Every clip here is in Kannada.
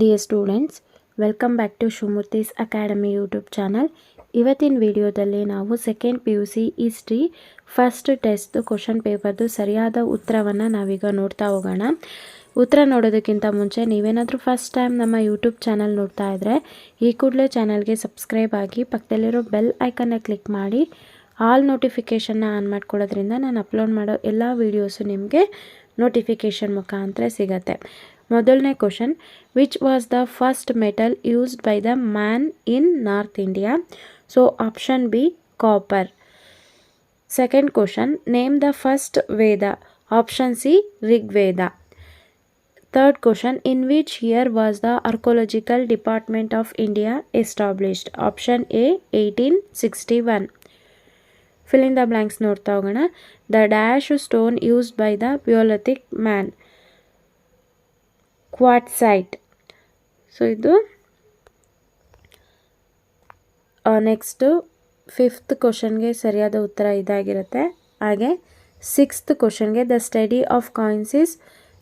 Dear students, welcome back to Shumurthi's Academy YouTube channel. ಇವತ್ತಿನ ವಿಡಿಯೋದಲ್ಲಿ ನಾವು second PUC history first test question ಪೇಪರ್ದು ಸರಿಯಾದ ಉತ್ತರವನ್ನು ನಾವೀಗ ನೋಡ್ತಾ ಹೋಗೋಣ. ಉತ್ತರ ನೋಡೋದಕ್ಕಿಂತ ಮುಂಚೆ ನೀವೇನಾದರೂ ಫಸ್ಟ್ ಟೈಮ್ ನಮ್ಮ ಯೂಟ್ಯೂಬ್ ಚಾನಲ್ ನೋಡ್ತಾ ಇದ್ದರೆ ಈ ಕೂಡಲೇ ಚಾನಲ್ಗೆ ಸಬ್ಸ್ಕ್ರೈಬ್ ಆಗಿ ಪಕ್ಕದಲ್ಲಿರೋ ಬೆಲ್ ಐಕನ್ನ ಕ್ಲಿಕ್ ಮಾಡಿ ಆಲ್ ನೋಟಿಫಿಕೇಷನ್ನ ಆನ್ ಮಾಡ್ಕೊಳ್ಳೋದ್ರಿಂದ ನಾನು ಅಪ್ಲೋಡ್ ಮಾಡೋ ಎಲ್ಲ ವೀಡಿಯೋಸು ನಿಮಗೆ ನೋಟಿಫಿಕೇಷನ್ ಮುಖಾಂತರ ಸಿಗತ್ತೆ. ಮೊದಲನೇ question, which was the first metal used by the man in North India? So option B copper. Second question, name the first Veda? Option C Rigveda. Third question, in which year was the archaeological department of India established? Option A 1861. Fill in the blanks ನೋಡ್ತಾ ಹೋಗೋಣ. The dash stone used by the palaeolithic man? Quartzite. So ಇದು ನೆಕ್ಸ್ಟು ಫಿಫ್ತ್ ಕ್ವಶನ್ಗೆ ಸರಿಯಾದ ಉತ್ತರ ಇದಾಗಿರುತ್ತೆ. ಹಾಗೆ ಸಿಕ್ಸ್ತ್ ಕ್ವಶನ್ಗೆ the study of coins is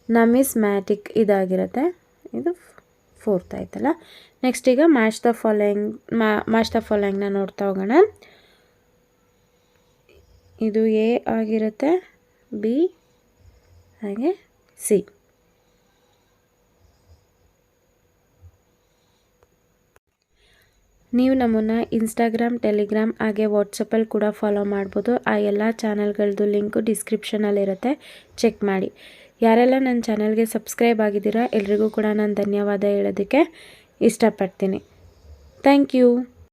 numismatic ಇದಾಗಿರುತ್ತೆ. ಇದು ಫೋರ್ತ್ ಆಯ್ತಲ್ಲ. ನೆಕ್ಸ್ಟ್ ಈಗ ಮ್ಯಾಚ್ ದ ಫಾಲೋಯಿಂಗ್ನ ನೋಡ್ತಾ ಹೋಗೋಣ. ಇದು ಎ ಆಗಿರುತ್ತೆ, ಬಿ ಹಾಗೆ ಸಿ. ನೀವು ನಮ್ಮನ್ನು ಇನ್ಸ್ಟಾಗ್ರಾಮ್, ಟೆಲಿಗ್ರಾಮ್ ಹಾಗೆ ವಾಟ್ಸಪ್ಪಲ್ಲಿ ಕೂಡ ಫಾಲೋ ಮಾಡ್ಬೋದು. ಆ ಎಲ್ಲ ಚಾನಲ್ಗಳದ್ದು ಲಿಂಕು ಡಿಸ್ಕ್ರಿಪ್ಷನಲ್ಲಿರುತ್ತೆ, ಚೆಕ್ ಮಾಡಿ. ಯಾರೆಲ್ಲ ನನ್ನ ಚಾನಲ್ಗೆ ಸಬ್ಸ್ಕ್ರೈಬ್ ಆಗಿದ್ದೀರಾ ಎಲ್ರಿಗೂ ಕೂಡ ನಾನು ಧನ್ಯವಾದ ಹೇಳೋದಕ್ಕೆ ಇಷ್ಟಪಡ್ತೀನಿ. Thank you.